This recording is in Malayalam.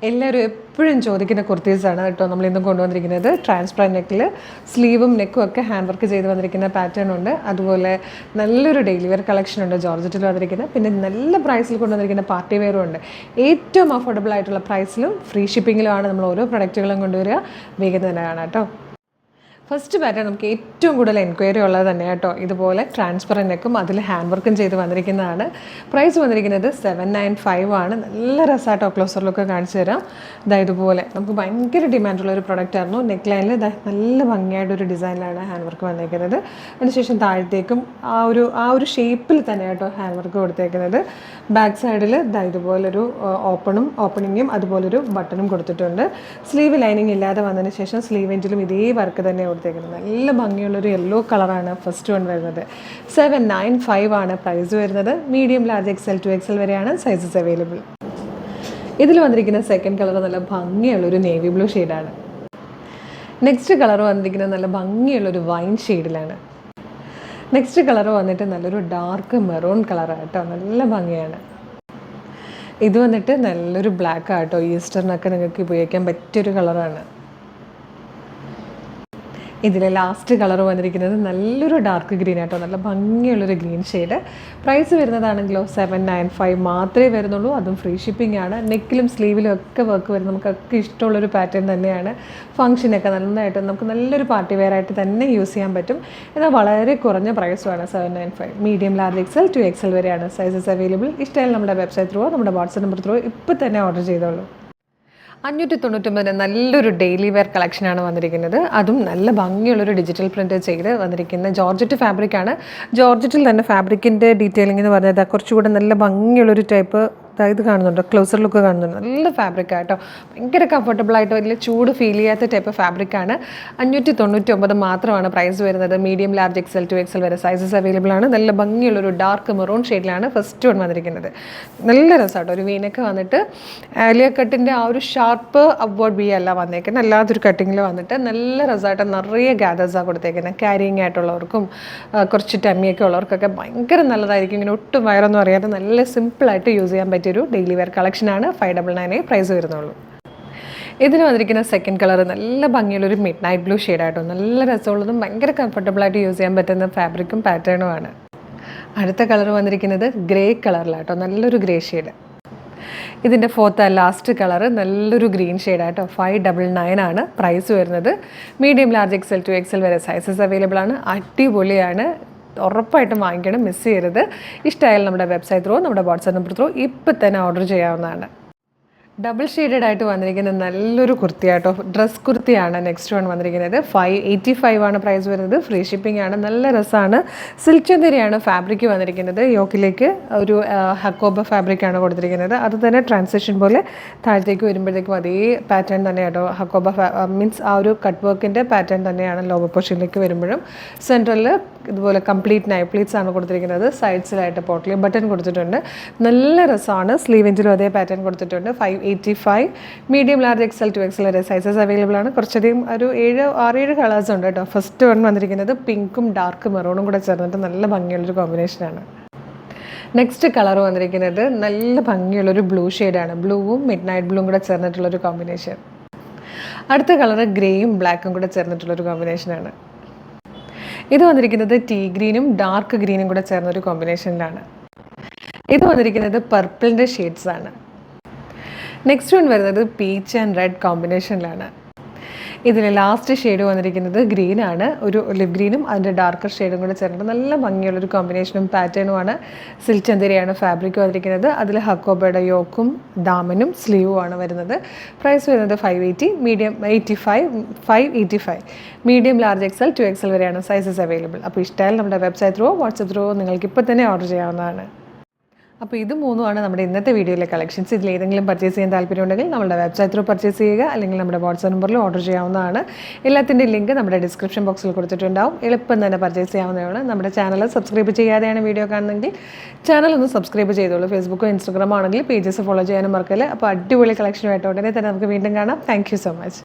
എല്ലാവരും എപ്പോഴും ചോദിക്കുന്ന കുർത്തീസാണ് കേട്ടോ നമ്മളിന്നും കൊണ്ടുവന്നിരിക്കുന്നത്. ട്രാൻസ്പെറൻറ്റ് നെക്കിൽ സ്ലീവും നെക്കും ഒക്കെ ഹാൻഡ് വർക്ക് ചെയ്ത് വന്നിരിക്കുന്ന പാറ്റേൺ ഉണ്ട്. അതുപോലെ നല്ലൊരു ഡെയിലി വെയർ കളക്ഷൻ ഉണ്ട് ജോർജറ്റിൽ വന്നിരിക്കുന്നത്. പിന്നെ നല്ല പ്രൈസിൽ കൊണ്ടുവന്നിരിക്കുന്ന പാർട്ടി വെയറും ഉണ്ട്. ഏറ്റവും അഫോർഡബിൾ ആയിട്ടുള്ള പ്രൈസിലും ഫ്രീ ഷിപ്പിങ്ങിലുമാണ് നമ്മൾ ഓരോ പ്രൊഡക്റ്റുകളും കൊണ്ടുവരിക. വേഗം തന്നെ കാണാം കേട്ടോ. ഫസ്റ്റ് പാറ്റേൺ നമുക്ക് ഏറ്റവും കൂടുതൽ എൻക്വയറി ഉള്ളത് തന്നെ കേട്ടോ. ഇതുപോലെ ട്രാൻസ്പെറൻറ്റ് നെക്കും അതിൽ ഹാൻഡ് വർക്കും ചെയ്ത് വന്നിരിക്കുന്നതാണ്. പ്രൈസ് വന്നിരിക്കുന്നത് 795 ആണ്. നല്ല രസമായിട്ടോ ക്ലോസറിലൊക്കെ കാണിച്ചു തരാം. ഇതുപോലെ നമുക്ക് ഭയങ്കര ഡിമാൻഡുള്ളൊരു പ്രൊഡക്റ്റ് ആയിരുന്നു. നെക്ക് ലൈനിൽ നല്ല ഭംഗിയായിട്ടൊരു ഡിസൈനിലാണ് ഹാൻഡ് വർക്ക് വന്നിരിക്കുന്നത്. അതിനുശേഷം താഴത്തേക്കും ആ ഒരു ഷേപ്പിൽ തന്നെ കേട്ടോ ഹാൻഡ് വർക്ക് കൊടുത്തേക്കുന്നത്. ബാക്ക് സൈഡിൽ ഇതുപോലൊരു ഓപ്പണിങ്ങും അതുപോലൊരു ബട്ടണും കൊടുത്തിട്ടുണ്ട്. സ്ലീവ് ലൈനിങ് ഇല്ലാതെ വന്നതിന് ശേഷം സ്ലീവ് എൻഡിലും ഇതേ വർക്ക് തന്നെ കൊടുത്തേക്കുന്നത്. നല്ല ഭംഗിയുള്ളൊരു യെല്ലോ കളറാണ് ഫസ്റ്റ് വൺ വരുന്നത്. 795 ആണ് പ്രൈസ് വരുന്നത്. Medium, large, XL to XL വരെയാണ് സൈസസ് അവൈലബിൾ. ഇതിൽ വന്നിരിക്കുന്ന സെക്കൻഡ് കളർ നല്ല ഭംഗിയുള്ളൊരു നേവി ബ്ലൂ ഷെയ്ഡാണ്. നെക്സ്റ്റ് കളർ വന്നിരിക്കുന്നത് നല്ല ഭംഗിയുള്ളൊരു വൈൻ ഷെയ്ഡിലാണ്. നെക്സ്റ്റ് കളർ വന്നിട്ട് നല്ലൊരു ഡാർക്ക് മെറൂൺ കളറാണ് കേട്ടോ. നല്ല ഭംഗിയാണ്. ഇത് വന്നിട്ട് നല്ലൊരു ബ്ലാക്ക് ആട്ടോ. ഈസ്റ്ററിനൊക്കെ നിങ്ങൾക്ക് ഉപയോഗിക്കാൻ പറ്റിയൊരു കളറാണ്. ഇതിലെ ലാസ്റ്റ് കളർ വന്നിരിക്കുന്നത് നല്ലൊരു ഡാർക്ക് ഗ്രീൻ ആട്ടോ. നല്ല ഭംഗിയുള്ളൊരു ഗ്രീൻ ഷെയ്ഡ്. പ്രൈസ് വരുന്നതാണെങ്കിലോ 795 മാത്രമേ വരുന്നുള്ളൂ. അതും ഫ്രീ ഷിപ്പിംഗ് ആണ്. നെക്കിലും സ്ലീവിലും ഒക്കെ വർക്ക് വരുന്നത് നമുക്കൊക്കെ ഇഷ്ടമുള്ളൊരു പാറ്റേൺ തന്നെയാണ്. ഫംഗ്ഷനൊക്കെ നന്നായിട്ട് നമുക്ക് നല്ലൊരു പാർട്ടി വെയർ ആയിട്ട് തന്നെ യൂസ് ചെയ്യാൻ പറ്റും. എന്നാൽ വളരെ കുറഞ്ഞ പ്രൈസുമാണ് 795. Medium, large, XL to XL വരെയാണ് സൈസസ് അവൈലബിൾ. ഇഷ്ടമായി നമ്മുടെ വെബ്സൈറ്റ് ത്രൂ നമ്മുടെ വാട്സ്ആപ്പ് നമ്പർ ത്രൂ ഇപ്പോൾ തന്നെ ഓർഡർ ചെയ്തോളൂ. 599 നല്ലൊരു ഡെയിലി വെയർ കളക്ഷനാണ് വന്നിരിക്കുന്നത്. അതും നല്ല ഭംഗിയുള്ളൊരു ഡിജിറ്റൽ പ്രിൻ്റ് ചെയ്ത് വന്നിരിക്കുന്ന ജോർജറ്റ് ഫാബ്രിക്കാണ്. ജോർജറ്റിൽ തന്നെ ഫാബ്രിക്കിൻ്റെ ഡീറ്റെയിലിംഗ് എന്ന് പറഞ്ഞാൽ കുറച്ചുകൂടെ നല്ല ഭംഗിയുള്ളൊരു ടൈപ്പ് ഇത് കാണുന്നുണ്ടോ, ക്ലോസർ ലുക്ക് കാണുന്നുണ്ട്. നല്ല ഫാബ്രിക്കാണ് കേട്ടോ. ഭയങ്കര കംഫർട്ടബിളായിട്ട് വലിയ ചൂട് ഫീൽ ചെയ്യാത്ത ടൈപ്പ് ഫാബ്രിക്കാണ്. 599 മാത്രമാണ് പ്രൈസ് വരുന്നത്. Medium, large, XL to XL വരെ സൈസസ് അവൈലബിൾ ആണ്. നല്ല ഭംഗിയുള്ളൊരു ഡാർക്ക് മെറൂൺ ഷെയ്ഡിലാണ് ഫസ്റ്റ് വൺ വന്നിരിക്കുന്നത്. നല്ല രസമാട്ടോ. ഒരു വീനൊക്കെ വന്നിട്ട് ആലിയ കട്ടിൻ്റെ ആ ഒരു ഷാർപ്പ് അപ്വേർഡ് ബി അല്ല വന്നേക്കുന്നത്. അല്ലാത്തൊരു കട്ടിങ്ങിൽ വന്നിട്ട് നല്ല രസമായിട്ട് നിറയെ ഗാദേഴ്സാണ് കൊടുത്തേക്കുന്നത്. ക്യാരിയിങ് ആയിട്ടുള്ളവർക്കും കുറച്ച് ടമ്മിയൊക്കെ ഉള്ളവർക്കൊക്കെ ഭയങ്കര നല്ലതായിരിക്കും. ഇങ്ങനെ ഒട്ടും വയറൊന്നും അറിയാതെ നല്ല സിമ്പിളായിട്ട് യൂസ് ചെയ്യാൻ പറ്റിയൊരു ഡെയിലി വെയർ കളക്ഷനാണ്. 599 പ്രൈസ് വരുന്നുള്ളൂ. ഇതിന് വന്നിരിക്കുന്ന സെക്കൻഡ് കളർ നല്ല ഭംഗിയുള്ളൊരു മിഡ് നൈറ്റ് ബ്ലൂ ഷെയ്ഡായിട്ടോ. നല്ല രസമുള്ളതും ഭയങ്കര കംഫർട്ടബിളായിട്ട് യൂസ് ചെയ്യാൻ പറ്റുന്ന ഫാബ്രിക്കും പാറ്റേണുമാണ്. അടുത്ത കളർ വന്നിരിക്കുന്നത് ഗ്രേ കളറിലാട്ടോ. നല്ലൊരു ഗ്രേ ഷെയ്ഡ്. ഇതിൻ്റെ ലാസ്റ്റ് കളർ നല്ലൊരു ഗ്രീൻ ഷെയ്ഡായിട്ടോ. 599 ആണ് പ്രൈസ് വരുന്നത്. Medium, large, XL to XL വരെ സൈസസ് അവൈലബിൾ ആണ്. അടിപൊളിയാണ്. ഉറപ്പായിട്ടും വാങ്ങിക്കണം, മിസ് ചെയ്യരുത്. ഇഷ്ടമായാലും നമ്മുടെ വെബ്സൈറ്റ് ത്രൂ നമ്മുടെ വാട്സ്ആപ്പ് നമ്പർ ത്രൂ ഇപ്പം തന്നെ ഓർഡർ ചെയ്യാവുന്നതാണ്. ഡബിൾ ഷെയ്ഡഡ് ആയിട്ട് വന്നിരിക്കുന്ന നല്ലൊരു കുർത്തിയാട്ടോ. ഡ്രസ് കുർത്തിയാണ് നെക്സ്റ്റ് വൺ വന്നിരിക്കുന്നത്. 585 ആണ് പ്രൈസ് വരുന്നത്. ഫ്രീ ഷിപ്പിംഗ് ആണ്. നല്ല രസമാണ്. സിൽക്ക് ചന്ദരിയാണ് ഫാബ്രിക് വന്നിരിക്കുന്നത്. യോക്കിലേക്ക് ഒരു ഹക്കോബ ഫാബ്രിക്കാണ് കൊടുത്തിരിക്കുന്നത്. അത് തന്നെ ട്രാൻസിഷൻ പോലെ താഴത്തേക്ക് വരുമ്പോഴത്തേക്കും അതേ പാറ്റേൺ തന്നെയാട്ടോ. ഹക്കോബ മീൻസ് ആ ഒരു കട്ട് വർക്കിൻ്റെ പാറ്റേൺ തന്നെയാണ് ലോവർ പോർഷനിലേക്ക് വരുമ്പോഴും. സെൻട്രലിൽ ഇതുപോലെ കംപ്ലീറ്റ് നൈഫ് പ്ലീറ്റ്സ് ആണ് കൊടുത്തിരിക്കുന്നത്. സൈഡ്സിലായിട്ട് പോട്ട്ലി ബട്ടൺ കൊടുത്തിട്ടുണ്ട്. നല്ല രസമാണ്. സ്ലീവിൻ്റിലും അതേ പാറ്റേൺ കൊടുത്തിട്ടുണ്ട്. 585 medium, large, XL to XL വരെ സൈസസ് അവൈലബിൾ ആണ്. കുറച്ചധികം ഒരു 6-7 കളേഴ്സ് ഉണ്ട് കേട്ടോ. ഫസ്റ്റ് വൺ വന്നിരിക്കുന്നത് പിങ്കും ഡാർക്ക് മെറൂണും കൂടെ ചേർന്നിട്ട് നല്ല ഭംഗിയുള്ളൊരു കോമ്പിനേഷനാണ്. നെക്സ്റ്റ് കളർ വന്നിരിക്കുന്നത് നല്ല ഭംഗിയുള്ളൊരു ബ്ലൂ ഷെയ്ഡാണ്. ബ്ലൂവും മിഡ് നൈറ്റ് ബ്ലൂവും കൂടെ ചേർന്നിട്ടുള്ളൊരു കോമ്പിനേഷൻ. അടുത്ത കളർ ഗ്രേയും ബ്ലാക്കും കൂടെ ചേർന്നിട്ടുള്ളൊരു കോമ്പിനേഷനാണ്. ഇത് വന്നിരിക്കുന്നത് ടീ ഗ്രീനും ഡാർക്ക് ഗ്രീനും കൂടെ ചേർന്നൊരു കോമ്പിനേഷനിലാണ്. ഇത് വന്നിരിക്കുന്നത് പർപ്പിളിൻ്റെ ഷെയ്ഡ്സ് ആണ്. നെക്സ്റ്റ് വൺ വരുന്നത് പീച്ച് ആൻഡ് റെഡ് കോമ്പിനേഷനിലാണ്. ഇതിൽ ലാസ്റ്റ് ഷെയ്ഡ് വന്നിരിക്കുന്നത് ഗ്രീൻ ആണ്. ഒരു ഒലിവ് ഗ്രീനും അതിൻ്റെ ഡാർക്കർ ഷെയ്ഡും കൂടെ ചേർന്നിട്ട് നല്ല ഭംഗിയുള്ളൊരു കോമ്പിനേഷനും പാറ്റേണുമാണ്. സിൽക്ക് ചന്ദരിയാണ് ഫാബ്രിക് വന്നിരിക്കുന്നത്. അതിൽ ഹക്കോബയുടെ യോക്കും ദാമനും സ്ലീവും ആണ് വരുന്നത്. പ്രൈസ് വരുന്നത് 580 medium 585 medium, large, XL to XL വരെയാണ് സൈസസ് അവൈലബിൾ. അപ്പോൾ ഇഷ്ടമായാലും നമ്മുടെ വെബ്സൈറ്റ് ത്രൂ വാട്സ്ആപ്പ് ത്രൂ നിങ്ങൾക്ക് ഇപ്പോൾ തന്നെ ഓർഡർ ചെയ്യാവുന്നതാണ്. അപ്പോൾ ഇത് മൂന്നുമാണ് നമ്മുടെ ഇന്നത്തെ വീഡിയോയിലെ കളക്ഷൻസ്. ഇതിൽ ഏതെങ്കിലും പർച്ചേസ് ചെയ്യാൻ താല്പര്യമുണ്ടെങ്കിൽ നമ്മുടെ വെബ്സൈറ്റ് ത്രൂ പർച്ചേസ് ചെയ്യുക, അല്ലെങ്കിൽ നമ്മുടെ വാട്സ്ആപ്പ് നമ്പറിൽ ഓർഡർ ചെയ്യാവുന്നതാണ്. എല്ലാത്തിൻ്റെ ലിങ്ക് നമ്മുടെ ഡിസ്ക്രിപ്ഷൻ ബോക്സിൽ കൊടുത്തിട്ടുണ്ടാവും. എളുപ്പം തന്നെ പർച്ചേസ് ചെയ്യാവുന്നതാണ്. നമ്മുടെ ചാനൽ സബ്സ്ക്രൈബ് ചെയ്യാതെയാണ് വീഡിയോ കാണുന്നതെങ്കിൽ ചാനൽ ഒന്ന് സബ്സ്ക്രൈബ് ചെയ്തോളൂ. ഫേസ്ബുക്കോ ഇൻസ്റ്റാഗ്രാമോ ആണെങ്കിൽ പേജസ് ഫോളോ ചെയ്യാനും മറക്കല്ല. അപ്പോൾ അടിപൊളി കളക്ഷനുമായിട്ട് ഉടനെ തന്നെ നമുക്ക് വീണ്ടും കാണാം. Thank you so much.